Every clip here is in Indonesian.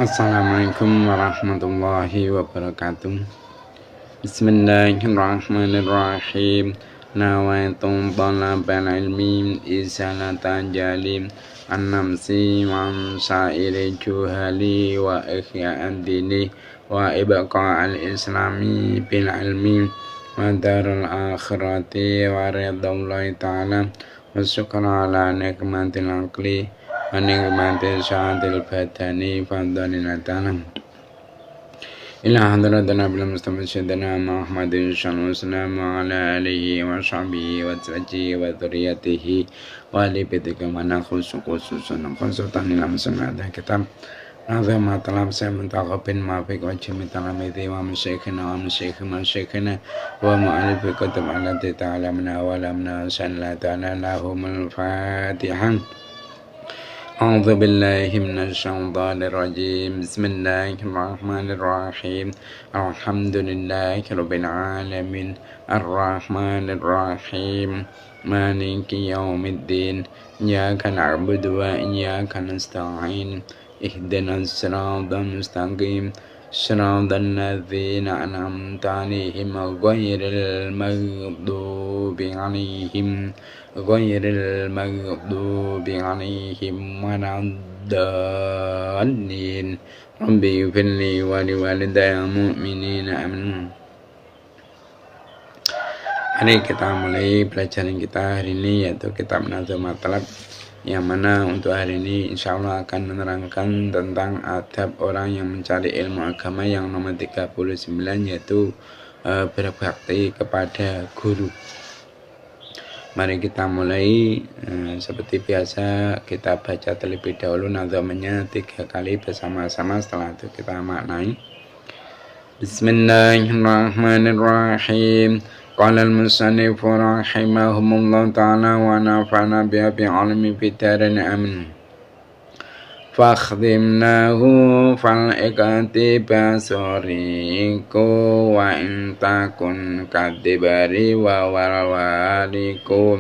Assalamualaikum warahmatullahi wabarakatuh. Bismillahirrahmanirrahim. Nawaitu talabal ilmi izalatan jalim an-namsi wa sa'iri juhali wa ihya'ad dini wa ibqa'al islami bil ilmi wa darul akhirati wa ridallahi ta'ala wa syukra ala nikmatil aqli wa nikmatil syahadil badani fadhalil ta'ala ila hadratina bil mustafa sayyidina Muhammadin sallallahu wa ala alihi wa sahbihi wa azwajihi wa dzurriyyatihi wa ali baitika wa khususan konsultan dalam semada kitab nazam matalam saya mentaqabin mafik wa jami'talamiti wa musyikhina wa mu'alif kutub alati ta'alamna wa lamna sallatana lahumul fatihah. A'udzu billahi minasyaitonir rajim. Bismillahirrahmanirrahim. Alhamdulillahirabbil alamin. Arrahmanir rahim. Maliki yaumiddin. Iyyaka na'budu wa iyyaka nasta'in. Ihdinas siratal mustaqim. Siratal ladzina an'amta 'alaihim ghairil maghdubi 'alaihim waladdallin. Rabbi ighfirli wa liwalidayya mu'minina amin. Mari kita mulai pelajaran kita hari ini, yaitu kitab Nazam Matlab, yang mana untuk hari ini insyaallah akan menerangkan tentang adab orang yang mencari ilmu agama yang nomor 39, yaitu berbakti kepada guru. Mari kita mulai. Seperti biasa kita baca terlebih dahulu nazamnya 3 kali bersama-sama, setelah itu kita maknai. Bismillahirrahmanirrahim. Qala al-musannifu rahimahumullah ta'ala wa nafa'na biha bi'ilmi fid dharain amin. Fakhdimnahu fal ikati basoriku wa intakun kadibari wa walwaliku.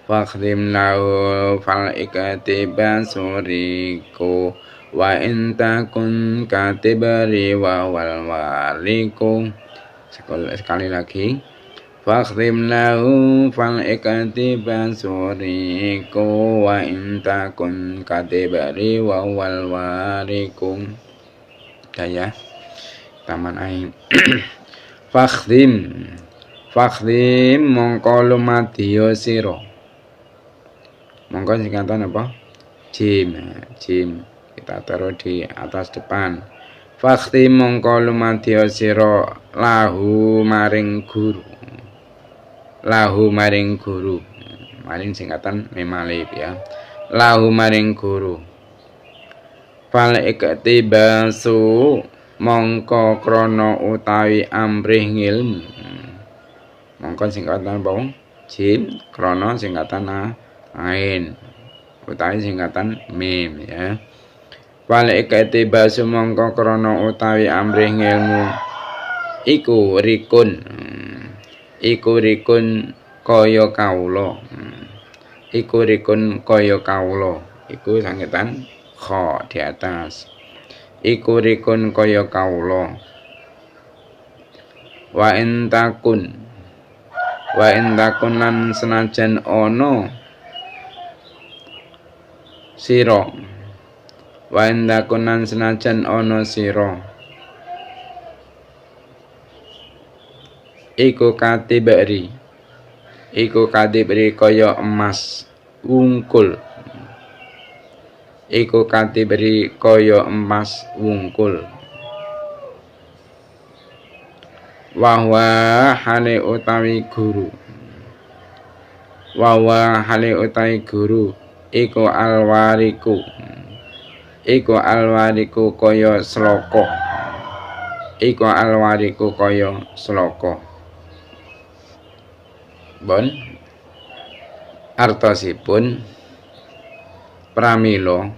Fakhdimnahu fal ikati basoriku wa intakun kadibari wa walwaliku. Sekali lagi. Fakhdimnahu fal ikati basoriku wa intakun katibari wa wal warikum. Daya taman ain. Fakhdim mongko lumadiyo sira. Mongko singkatan apa? Jim. Kita taruh di atas depan. Fakhdim mongko lumadiyo sira lahu maring guru. Maring singkatan memalib ya. Lahu maring guru. Fal iktibasu mongko krana utawi amrih ngilmu. Mongko singkatan apa? Jim, krana singkatan ain. Utawi singkatan mim ya. Fal iktibasu mongko krana utawi amrih ngilmu iku rikun kaya kawula. Iku sanggetan kha di atas. Iku rikun kaya kawula. Wa intakun lan senajan ana sira. Wa intakun lan senajan ana sira. Iku katibri kaya emas wungkul. Iku katibri kaya emas wungkul. Wahwa hale utawi guru. Iku alwariku kaya sloka. Bon artosipun pramila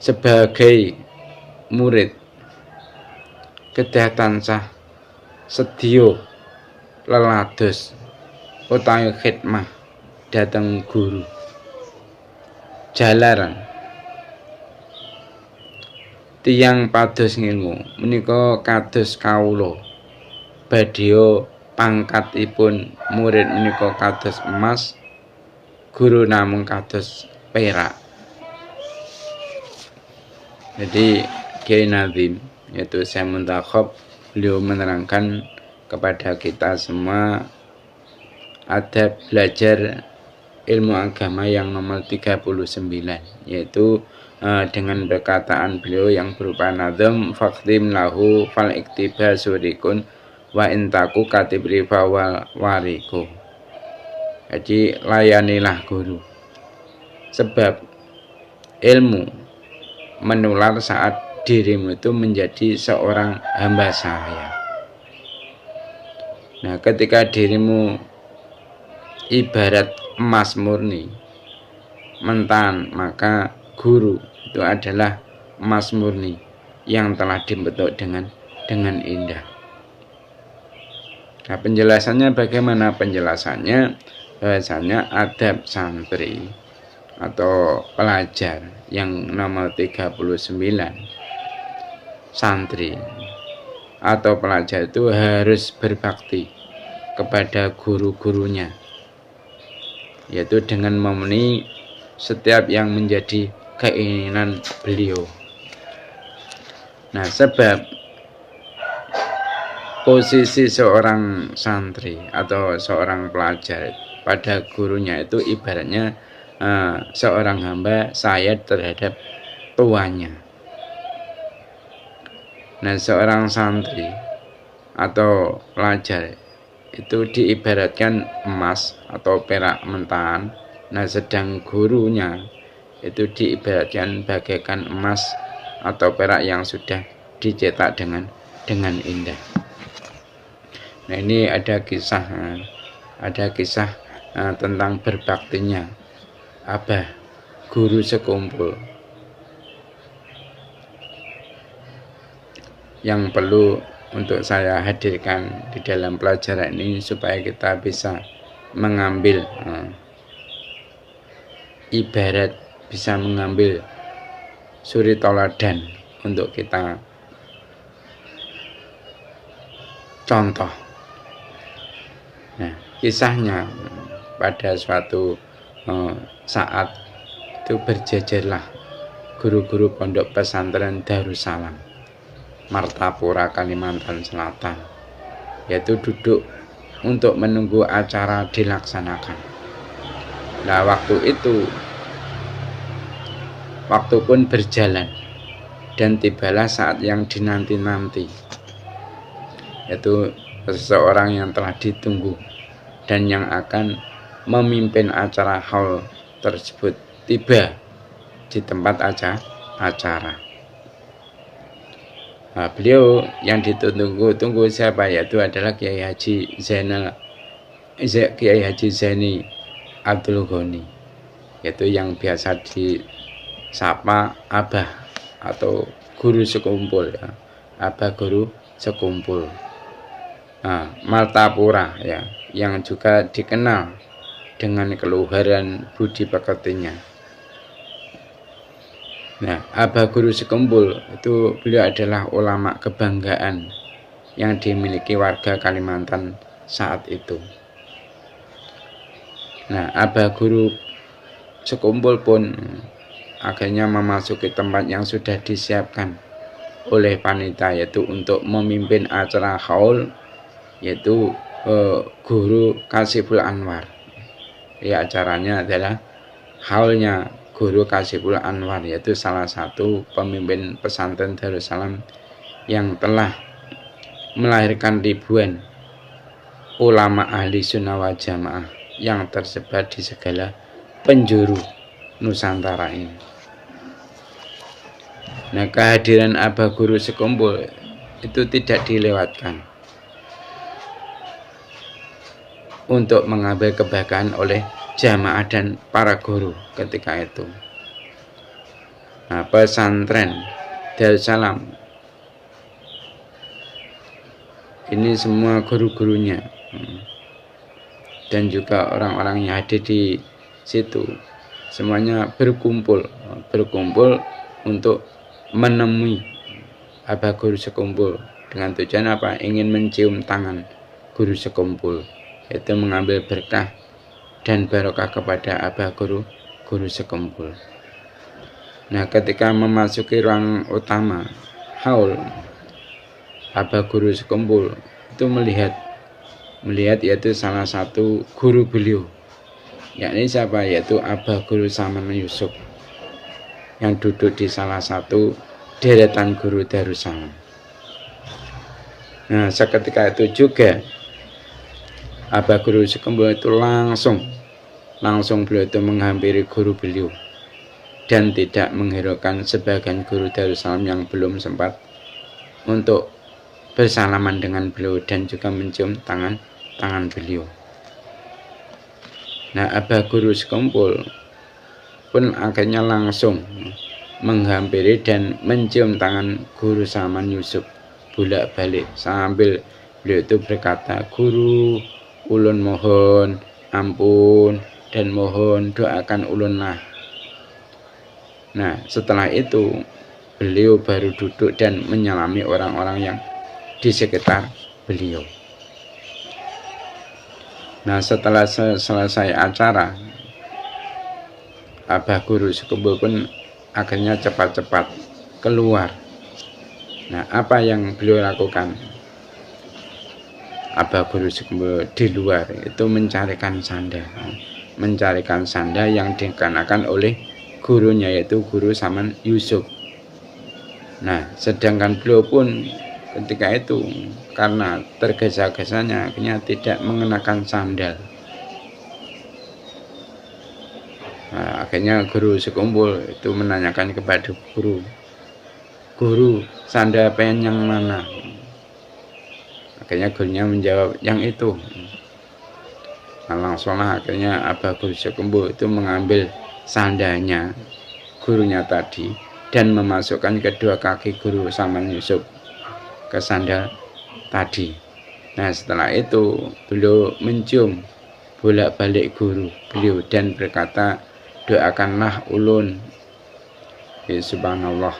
sebagai murid kedah tansah sedya lelados utawi khidmah dhateng guru. Jalaran tiyang pados ngilmu menika kados kawula badya pangkatipun murid menika kados emas, guru namung kados perak. Jadi Kiai Nazim yaitu Syekh Muntakhab, beliau menerangkan kepada kita semua adab belajar ilmu agama yang nomor 39, yaitu dengan perkataan beliau yang berupa nazam faqdim lahu fal iktiba surikun wa intaku katib rifa wariku. Jadi layanilah guru, sebab ilmu menular saat dirimu itu menjadi seorang hamba saya. Nah, ketika dirimu ibarat emas murni mentan, maka guru itu adalah emas murni yang telah dibentuk dengan indah. Nah, penjelasannya bagaimana? Penjelasannya bahwasanya adab santri atau pelajar yang nomor 39, santri atau pelajar itu harus berbakti kepada guru-gurunya, yaitu dengan memenuhi setiap yang menjadi keinginan beliau. Nah, sebab posisi seorang santri atau seorang pelajar pada gurunya itu ibaratnya seorang hamba sayat terhadap tuannya. Nah, seorang santri atau pelajar itu diibaratkan emas atau perak mentahan. Nah, sedang gurunya itu diibaratkan bagaikan emas atau perak yang sudah dicetak dengan indah. Nah, ini ada kisah tentang berbaktinya abah guru sekumpul yang perlu untuk saya hadirkan di dalam pelajaran ini supaya kita bisa mengambil ibarat, bisa mengambil suri toladan untuk kita contoh. Nah, kisahnya pada suatu saat itu berjejerlah guru-guru pondok pesantren Darussalam Martapura, Kalimantan Selatan, yaitu duduk untuk menunggu acara dilaksanakan. Nah, waktu pun berjalan dan tibalah saat yang dinanti-nanti, yaitu seseorang yang telah ditunggu dan yang akan memimpin acara haul tersebut tiba di tempat acara. Nah, beliau yang ditunggu siapa? Yaitu adalah Kiai Haji Zaini Abdul Ghani, yaitu yang biasa disapa Abah atau guru sekumpul, ya. Abah guru sekumpul. Nah, Martapura, ya, yang juga dikenal dengan keluhuran budi pekertinya. Nah, Abah guru sekumpul itu beliau adalah ulama kebanggaan yang dimiliki warga Kalimantan saat itu. Nah, Abah guru sekumpul pun akhirnya memasuki tempat yang sudah disiapkan oleh panitia, yaitu untuk memimpin acara haul, yaitu Guru Kasiful Anwar. Ya, acaranya adalah haulnya Guru Kasiful Anwar, yaitu salah satu pemimpin pesantren Darussalam yang telah melahirkan ribuan ulama ahli sunnah wal jamaah yang tersebar di segala penjuru Nusantara ini. Nah, kehadiran Abah guru sekumpul itu tidak dilewatkan untuk mengambil kebanggaan oleh jamaah dan para guru ketika itu. Nah, pesantren Darussalam ini semua guru-gurunya dan juga orang-orang yang hadir di situ semuanya berkumpul untuk menemui Abah Guru sekumpul dengan tujuan apa? Ingin mencium tangan guru sekumpul, yaitu mengambil berkah dan barokah kepada Abah Guru sekumpul. Nah, ketika memasuki ruang utama haul, Abah Guru sekumpul itu melihat yaitu salah satu guru beliau, yakni siapa? Yaitu Abah Guru Saman Yusuf, yang duduk di salah satu deretan guru Darussalam. Nah, seketika itu juga Abah Guru sekumpul itu langsung beliau itu menghampiri guru beliau dan tidak menghiraukan sebagian guru Darussalam yang belum sempat untuk bersalaman dengan beliau dan juga mencium tangan beliau. Nah, Abah Guru sekumpul pun akhirnya langsung menghampiri dan mencium tangan Guru Saman Yusuf bolak-balik sambil beliau itu berkata, "Guru, ulun mohon ampun dan mohon doakan ulunlah." Nah, setelah itu beliau baru duduk dan menyalami orang-orang yang di sekitar beliau. Nah, setelah selesai acara, Abah Guru sekumpul pun akhirnya cepat-cepat keluar. Nah, apa yang beliau lakukan? Abah Guru sekumpul di luar itu mencarikan sanda yang dikenakan oleh gurunya, yaitu Guru Saman Yusuf. Nah, sedangkan beliau pun ketika itu karena tergesa-gesanya akhirnya tidak mengenakan sandal. Nah, akhirnya Guru sekumpul itu menanyakan kepada guru, sandal pen yang mana? Akhirnya gurunya menjawab, yang itu. Nah, langsunglah akhirnya Abah Guru sekumpul itu mengambil sandalnya gurunya tadi dan memasukkan kedua kaki Guru Saman Yusuf ke sandal tadi. Nah, setelah itu beliau mencium bolak-balik guru beliau dan berkata, "Doakanlah ulun." Subhanallah,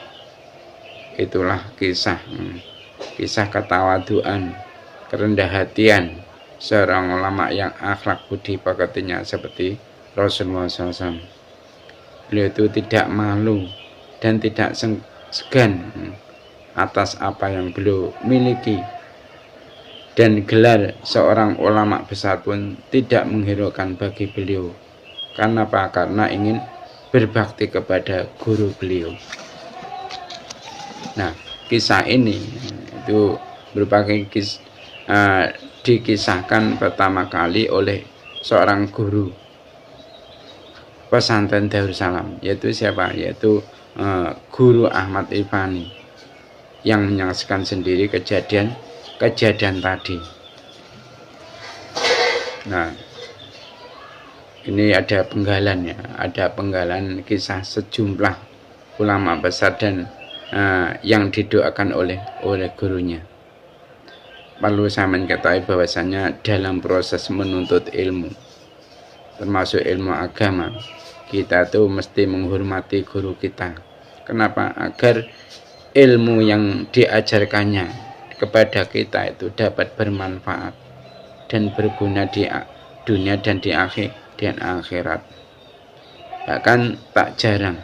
itulah kisah ketawaduan, kerendah hatian seorang ulama yang akhlak budi pekertinya seperti Rasulullah SAW. Beliau itu tidak malu dan tidak segan atas apa yang beliau miliki, dan gelar seorang ulama besar pun tidak menghiraukan bagi beliau. Karena apa? Karena ingin berbakti kepada guru beliau. Nah, kisah ini itu merupakan dikisahkan pertama kali oleh seorang guru pesantren Darussalam, yaitu siapa? Yaitu Guru Ahmad Irfani, yang menyaksikan sendiri kejadian tadi. Nah, ini ada penggalan kisah sejumlah ulama besar dan yang didoakan oleh gurunya. Perlu saya mengetahui bahwasanya dalam proses menuntut ilmu, termasuk ilmu agama, kita tuh mesti menghormati guru kita. Kenapa? Agar ilmu yang diajarkannya kepada kita itu dapat bermanfaat dan berguna di dunia dan di akhirat. Bahkan tak jarang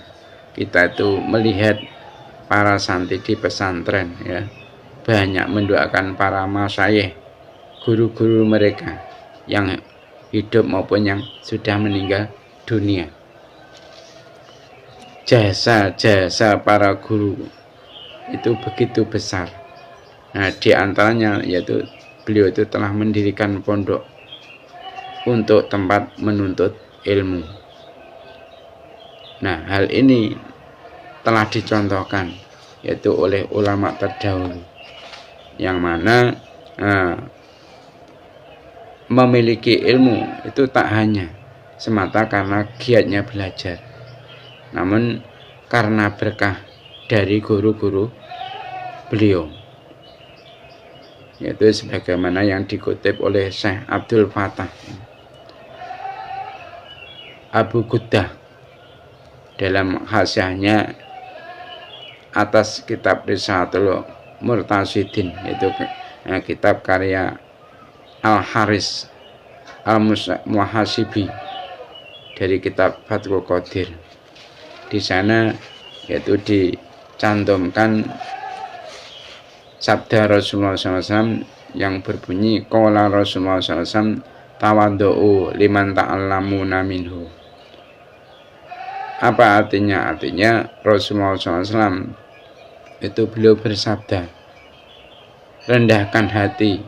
kita itu melihat para santri di pesantren, ya, banyak mendoakan para masyayikh, guru-guru mereka yang hidup maupun yang sudah meninggal dunia. Jasa para guru itu begitu besar. Nah, di antaranya yaitu beliau itu telah mendirikan pondok untuk tempat menuntut ilmu. Nah, hal ini telah dicontohkan yaitu oleh ulama terdahulu, yang mana memiliki ilmu itu tak hanya semata karena giatnya belajar, namun karena berkah dari guru-guru beliau, yaitu sebagaimana yang dikutip oleh Syekh Abdul Fattah Abu Ghuddah dalam hasyahnya atas kitab Risalatul Murtasyidin, yaitu kitab karya Al-Haris Al-Muhasibi dari kitab Fathul Qadir. Di sana yaitu dicantumkan sabda Rasulullah SAW yang berbunyi qala Rasulullah SAW tawaddu'u liman ta'allamuna minhu. Apa artinya? Artinya Rasulullah SAW itu beliau bersabda, rendahkan hati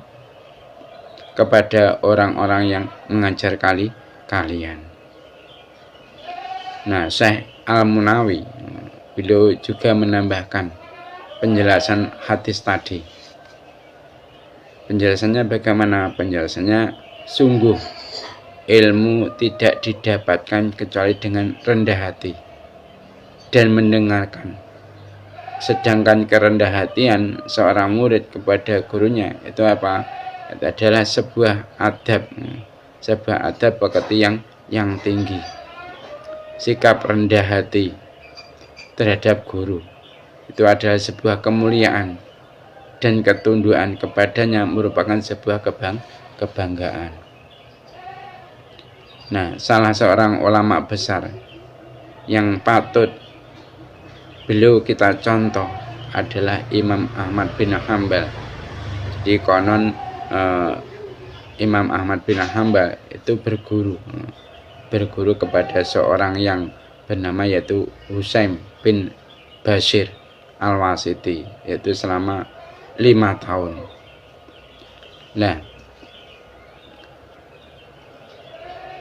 kepada orang-orang yang mengajar kalian. Nah, Syekh Al-Munawi beliau juga menambahkan penjelasan hadis tadi. Penjelasannya bagaimana? Penjelasannya, sungguh ilmu tidak didapatkan kecuali dengan rendah hati dan mendengarkan. Sedangkan kerendah hatian seorang murid kepada gurunya itu apa? Itu adalah sebuah adab pekerti yang tinggi. Sikap rendah hati terhadap guru itu adalah sebuah kemuliaan, dan ketundukan kepadanya merupakan sebuah kebanggaan. Nah, salah seorang ulama besar yang patut beliau kita contoh adalah Imam Ahmad bin Hanbal. Di konon Imam Ahmad bin Hanbal itu berguru kepada seorang yang bernama yaitu Husaim bin Bashir Al-Wasiti, yaitu selama 5 tahun. Nah,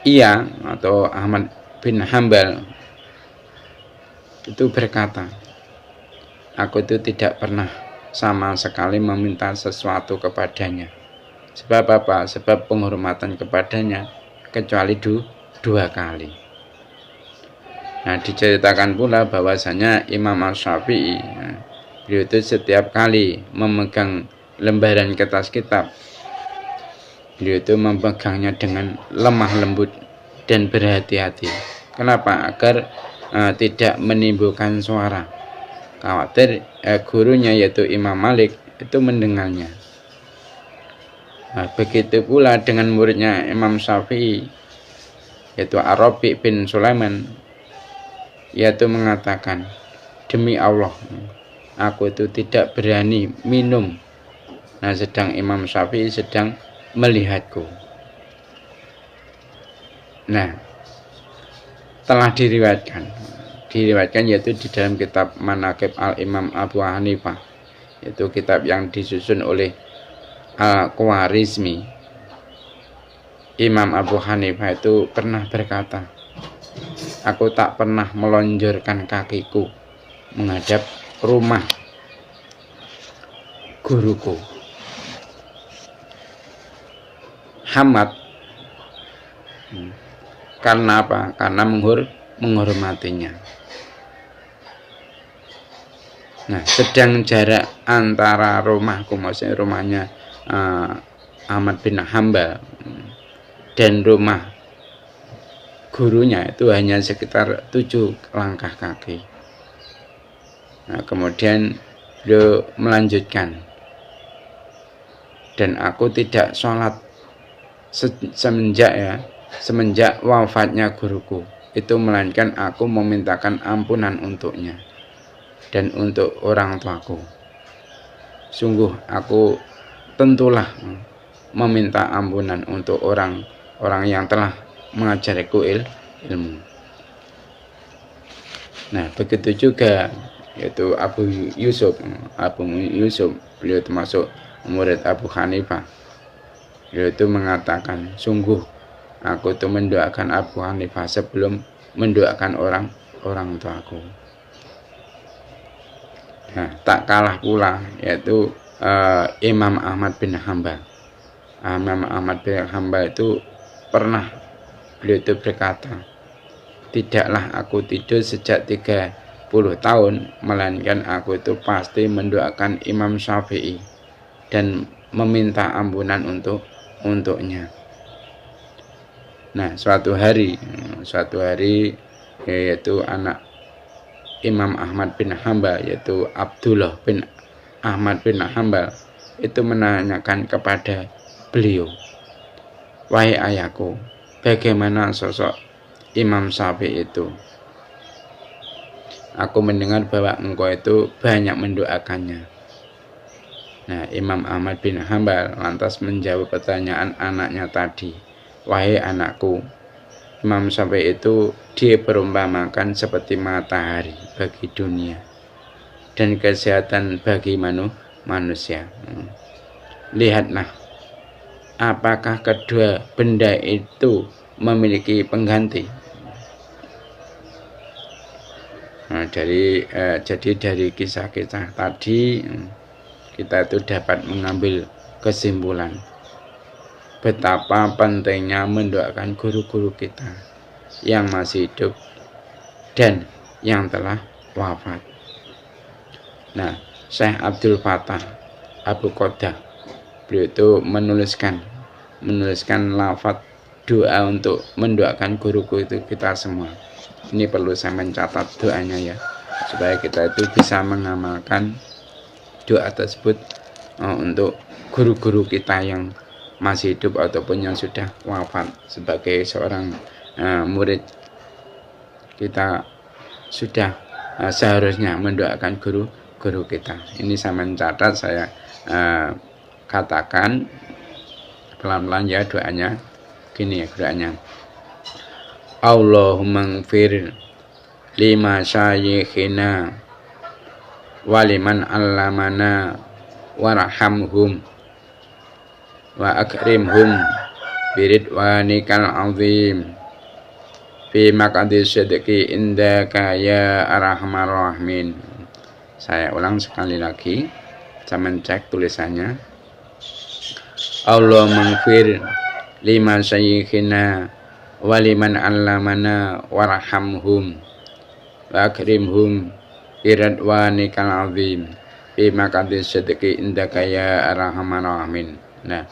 ia atau Ahmad bin Hanbal itu berkata, aku itu tidak pernah sama sekali meminta sesuatu kepadanya. Sebab apa? Sebab penghormatan kepadanya kecuali 2 kali. Nah, diceritakan pula bahwasanya Imam Asy-Syafi'i, beliau itu setiap kali memegang lembaran kertas kitab, beliau itu memegangnya dengan lemah lembut dan berhati-hati. Kenapa? Agar tidak menimbulkan suara. Khawatir gurunya yaitu Imam Malik itu mendengarnya. Nah, begitu pula dengan muridnya Imam Syafi'i yaitu Ar-Rabi' bin Sulaiman, yaitu mengatakan, demi Allah aku itu tidak berani minum. Nah, sedang Imam Syafi'i sedang melihatku. Nah, telah diriwayatkan yaitu di dalam kitab Manaqib Al-Imam Abu Hanifah, yaitu kitab yang disusun oleh Al-Khwarizmi. Imam Abu Hanifah itu pernah berkata, aku tak pernah melonjorkan kakiku menghadap rumah guruku Hamad. Karena apa? Karena menghormatinya. Nah, sedang jarak antara rumahku, maksudnya rumahnya Ahmad bin Hanbal, dan rumah gurunya itu hanya sekitar 7 langkah kaki. Nah, kemudian beliau melanjutkan, dan aku tidak sholat semenjak wafatnya guruku itu, melainkan aku memintakan ampunan untuknya dan untuk orang tuaku. Sungguh aku tentulah meminta ampunan untuk orang yang telah mengajariku ilmu. Nah, begitu juga yaitu Abu Yusuf, beliau termasuk murid Abu Hanifah. Beliau itu mengatakan, sungguh aku itu mendoakan Abu Hanifah sebelum mendoakan orang tuaku. Nah, tak kalah pula yaitu Imam Ahmad bin Hanbal. Imam Ahmad bin Hanbal itu pernah beliau itu berkata, tidaklah aku tidur sejak 30 tahun, melainkan aku itu pasti mendoakan Imam Syafi'i dan meminta ampunan untuknya. Nah, suatu hari yaitu anak Imam Ahmad bin Hambal, yaitu Abdullah bin Ahmad bin Hambal, itu menanyakan kepada beliau, "Wahai ayahku, bagaimana sosok Imam Syafi'i itu? Aku mendengar bahwa engkau itu banyak mendoakannya." Nah, Imam Ahmad bin Hambal lantas menjawab pertanyaan anaknya tadi, "Wahai anakku, Imam Syafi'i itu diperumpamakan seperti matahari bagi dunia dan kesehatan bagi manusia. Lihatlah, apakah kedua benda itu memiliki pengganti?" Nah, jadi dari kisah-kisah tadi kita itu dapat mengambil kesimpulan betapa pentingnya mendoakan guru-guru kita yang masih hidup dan yang telah wafat. Nah, Syekh Abdul Fattah Abu Qodah, beliau itu menuliskan lafaz doa untuk mendoakan guru-guru itu kita semua. Ini perlu saya mencatat doanya ya, supaya kita itu bisa mengamalkan doa tersebut untuk guru-guru kita yang masih hidup ataupun yang sudah wafat. Sebagai seorang murid, kita sudah seharusnya mendoakan guru kita. Ini saya mencatat, saya katakan pelan-pelan ya doanya. Gini ya doanya, Allahumma gfir lima syayikhina waliman allamana warhamhum wa akrimhum biridwanikal azim fi maqadis sidqi indaka ya arhamar rahimin. Saya ulang sekali lagi, saya mencek tulisannya. Allahumma gfir lima syayikhina waliman allamana warhamhum wa akrimhum biridwanikal azim fi maqadis sidqi indaka ya arhamar rahimin. Nah,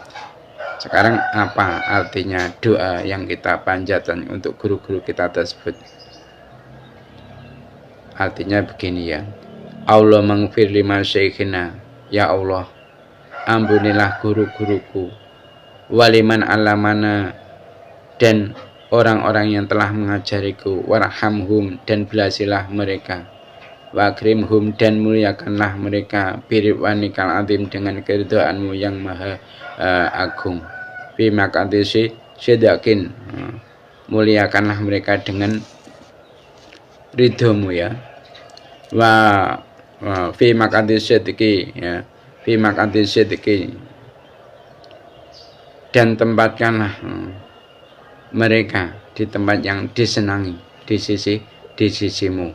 sekarang apa artinya doa yang kita panjatkan untuk guru-guru kita tersebut? Artinya begini ya, Allah maghfir lima syekhina, ya Allah, ampunilah guru-guruku, waliman alamana, dan orang-orang yang telah mengajariku, warhamhum, dan belasilah mereka, wakrimhum, dan muliakanlah mereka, biridwanikal azim, dengan keridhaanmu yang maha agung, bimakadisi syedaqin, muliakanlah mereka dengan ridhomu ya, fi makadisi syedqi ya, fi makadisi syedqi, dan tempatkanlah mereka di tempat yang disenangi di sisimu.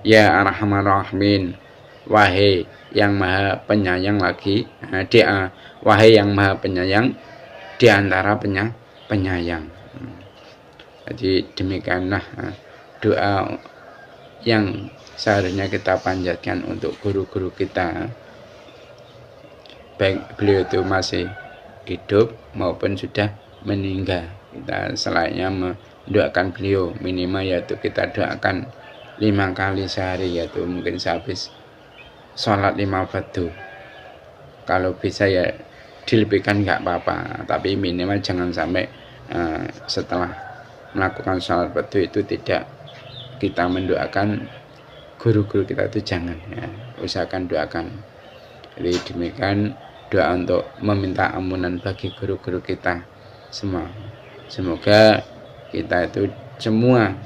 Ya arhamar rahimin, wahai yang maha penyayang lagi, wahai yang maha penyayang di antara penyayang. Jadi demikianlah doa yang seharusnya kita panjatkan untuk guru-guru kita, baik beliau itu masih hidup maupun sudah meninggal. Kita selayaknya mendoakan beliau, minimal yaitu kita doakan 5 kali sehari, yaitu mungkin sehabis sholat 5 fardu. Kalau bisa ya dilebihkan nggak apa-apa, tapi minimal jangan sampai setelah melakukan sholat fardu itu tidak kita mendoakan guru-guru kita, itu jangan ya, usahakan doakan. Jadi demikian doa untuk meminta ampunan bagi guru-guru kita semua. Semoga kita itu semua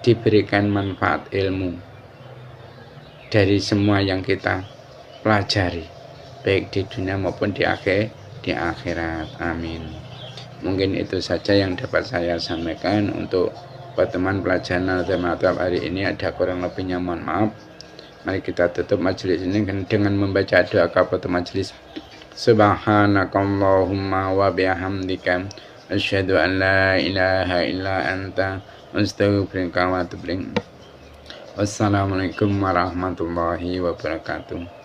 diberikan manfaat ilmu dari semua yang kita pelajari, baik di dunia maupun di akhirat. Amin. Mungkin itu saja yang dapat saya sampaikan untuk pertemuan pelajaran Al-Madhab hari ini. Ada kurang lebihnya mohon maaf. Mari kita tutup majelis ini dengan membaca doa kafatul majelis. Subhanakallahumma wa bihamdika asyhadu an la ilaha illa anta astaghfiruka wa atubu ilaik. Wassalamualaikum warahmatullahi wabarakatuh.